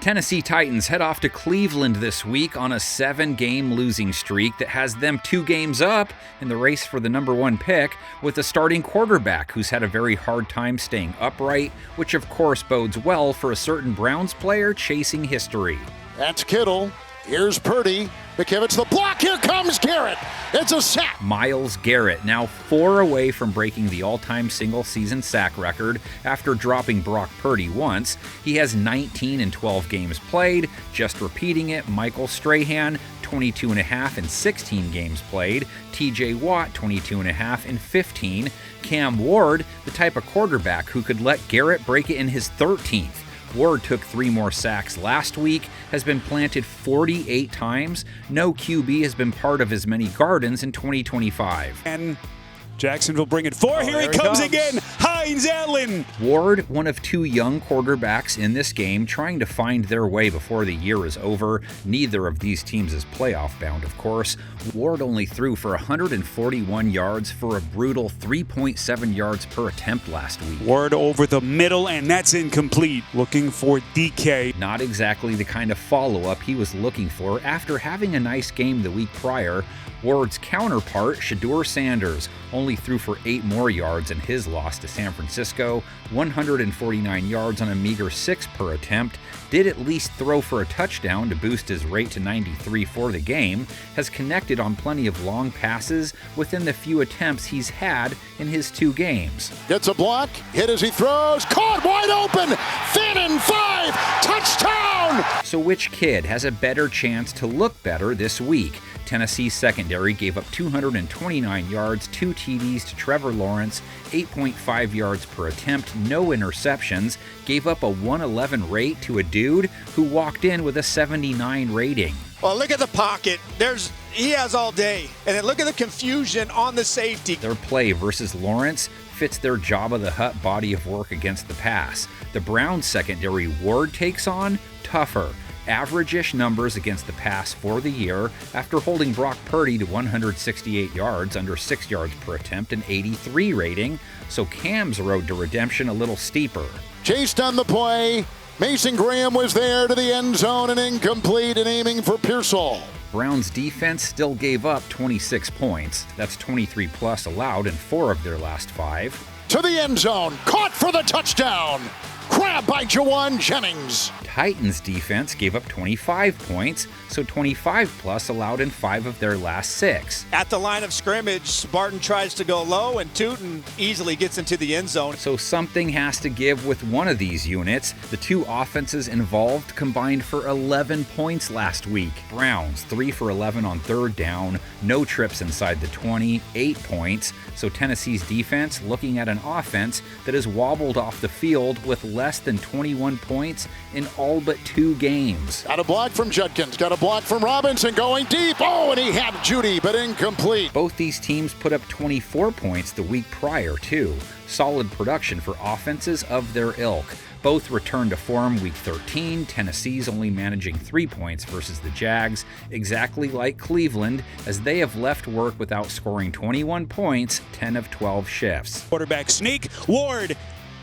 Tennessee Titans head off to Cleveland this week on a 7-game losing streak that has them 2 games up in the race for the number 1 pick, with a starting quarterback who's had a very hard time staying upright, which of course bodes well for a certain Browns player chasing history. That's Kittle. Here's Purdy. McKivitz the block. Here comes Garrett. It's a sack. Myles Garrett, now 4 away from breaking the all-time single-season sack record after dropping Brock Purdy once. He has 19 in 12 games played. Just repeating it, Michael Strahan, 22.5 in 16 games played. TJ Watt, 22.5 in 15. Cam Ward, the type of quarterback who could let Garrett break it in his 13th. Ward took 3 more sacks last week, has been planted 48 times. No QB has been part of as many gardens in 2025. And Jacksonville bring it 4. Here he comes again. Hines Allen. Ward, one of 2 young quarterbacks in this game, trying to find their way before the year is over. Neither of these teams is playoff bound, of course. Ward only threw for 141 yards for a brutal 3.7 yards per attempt last week. Ward over the middle, and that's incomplete. Looking for DK. Not exactly the kind of follow-up he was looking for after having a nice game the week prior. Ward's counterpart, Shedeur Sanders, only threw for 8 more yards in his loss to San Francisco, 149 yards on a meager 6 per attempt, did at least throw for a touchdown to boost his rate to 93 for the game, has connected on plenty of long passes within the few attempts he's had in his 2 games. Gets a block, hit as he throws, caught wide open, thin and 5, touchdown! So which kid has a better chance to look better this week? Tennessee's secondary gave up 229 yards, 2 TDs to Trevor Lawrence, 8.5 yards per attempt, no interceptions, gave up a 111 rate to a dude who walked in with a 79 rating. Well, look at the pocket. He has all day. And then look at the confusion on the safety. Their play versus Lawrence fits their Jabba the Hutt body of work against the pass. The Browns secondary Ward takes on, tougher. Average-ish numbers against the pass for the year after holding Brock Purdy to 168 yards, under 6 yards per attempt, and 83 rating, so Cam's road to redemption a little steeper. Chased on the play. Mason Graham was there to the end zone and incomplete and aiming for Pearsall. Browns defense still gave up 26 points. That's 23 plus allowed in 4 of their last 5. To the end zone. Caught for the touchdown. Grabbed by Jawan Jennings. Titans defense gave up 25 points, so 25 plus allowed in 5 of their last 6. At the line of scrimmage, Spartan tries to go low, and Tootin easily gets into the end zone. So something has to give with one of these units. The 2 offenses involved combined for 11 points last week. Browns, 3 for 11 on 3rd down, no trips inside the 20, 8 points. So Tennessee's defense looking at an offense that has wobbled off the field with less than 21 points in all but 2 games. Got a block from Judkins, got a block from Robinson going deep. Oh, and he had Judy, but incomplete. Both these teams put up 24 points the week prior, too. Solid production for offenses of their ilk. Both returned to form week 13. Tennessee's only managing 3 points versus the Jags, exactly like Cleveland, as they have left work without scoring 21 points 10 of 12 shifts. Quarterback sneak. Ward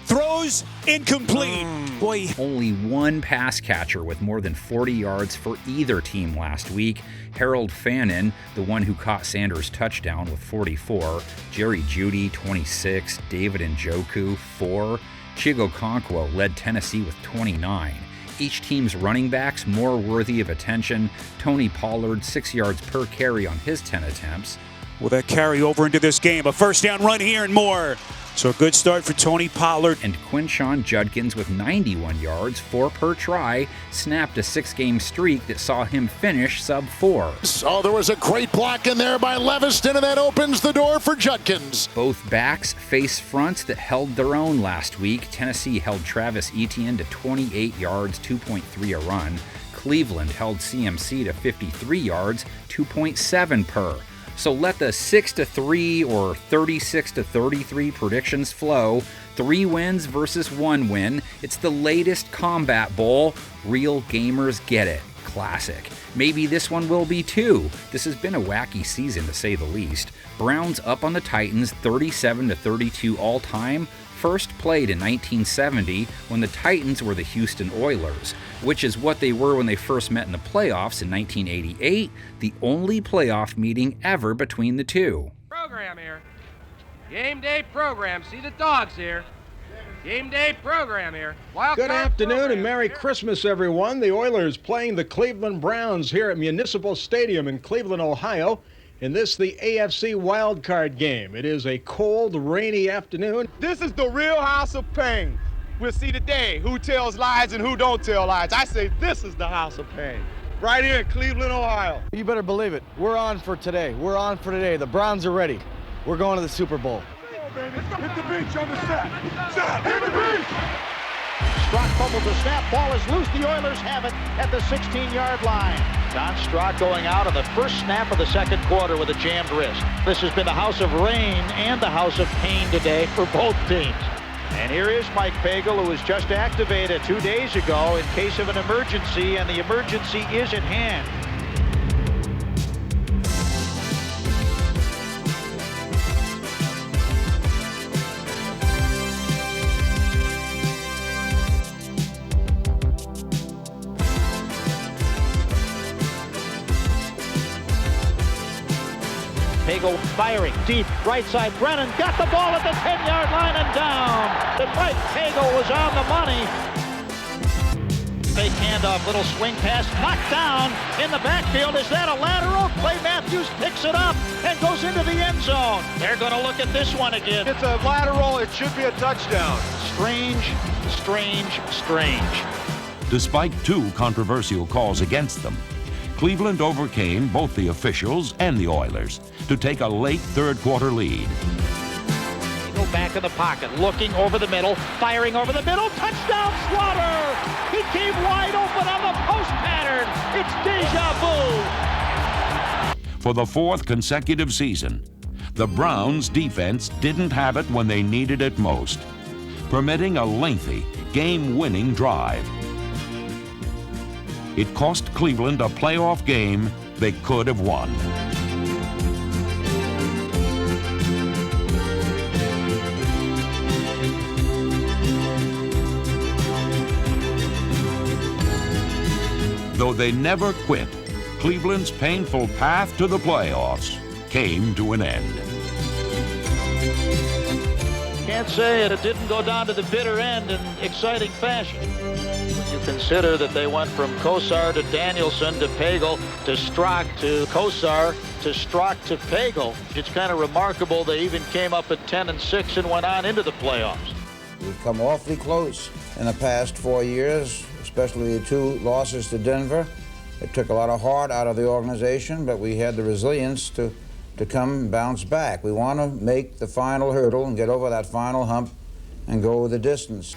throws incomplete. Boy. Only 1 pass catcher with more than 40 yards for either team last week. Harold Fannin, the one who caught Sanders' touchdown, with 44. Jerry Jeudy, 26. David Njoku, 4. Chigo Okonkwo led Tennessee with 29. Each team's running backs more worthy of attention. Tony Pollard, 6 yards per carry on his 10 attempts. Will that carry over into this game? A first down run here and more. So a good start for Tony Pollard. And Quinshon Judkins with 91 yards, 4 per try, snapped a 6-game streak that saw him finish sub-4. So there was a great block in there by Leviston, and that opens the door for Judkins. Both backs face fronts that held their own last week. Tennessee held Travis Etienne to 28 yards, 2.3 a run. Cleveland held CMC to 53 yards, 2.7 per. So let the 6-3 or 36-33 predictions flow. 3 wins versus 1 win. It's the latest Combat Bowl. Real gamers get it. Classic. Maybe this one will be too. This has been a wacky season to say the least. Browns up on the Titans 37-32 all time. First played in 1970 when the Titans were the Houston Oilers. which is what they were when they first met in the playoffs in 1988, the only playoff meeting ever between the two. Program here. Game day program. See the dogs here. Game day program here. Good afternoon and Merry Christmas, everyone. The Oilers playing the Cleveland Browns here at Municipal Stadium in Cleveland, Ohio. In this, the AFC wildcard game. It is a cold, rainy afternoon. This is the real house of pain. We'll see today who tells lies and who don't tell lies. I say this is the house of pain. Right here in Cleveland, Ohio. You better believe it. We're on for today. We're on for today. The Browns are ready. We're going to the Super Bowl. Hit the beach on the set. Set, hit the beach! Strock fumbles the snap. Ball is loose. The Oilers have it at the 16-yard line. Don Strock going out on the first snap of the second quarter with a jammed wrist. This has been the house of rain and the house of pain today for both teams. And here is Mike Pagel, who was just activated 2 days ago in case of an emergency, and the emergency is at hand. Pagel firing deep, right side. Brennan got the ball at the 10-yard line and down. And Mike Pagel was on the money. Fake handoff, little swing pass, knocked down in the backfield. Is that a lateral? Clay Matthews picks it up and goes into the end zone. They're going to look at this one again. It's a lateral. It should be a touchdown. Strange, strange, strange. Despite two controversial calls against them, Cleveland overcame both the officials and the Oilers to take a late third-quarter lead. Go back in the pocket, looking over the middle, firing over the middle. Touchdown, Slaughter! He came wide open on the post pattern. It's deja vu. For the fourth consecutive season, the Browns' defense didn't have it when they needed it most, permitting a lengthy, game-winning drive. It cost Cleveland a playoff game they could have won. Though they never quit, Cleveland's painful path to the playoffs came to an end. Can't say it didn't go down to the bitter end in exciting fashion. You consider that they went from Kosar to Danielson to Pagel to Strock to Kosar to Strock to Pagel. It's kind of remarkable they even came up at 10-6 and went on into the playoffs. We've come awfully close in the past 4 years, especially the two losses to Denver. It took a lot of heart out of the organization, but we had the resilience to come and bounce back. We want to make the final hurdle and get over that final hump and go the distance.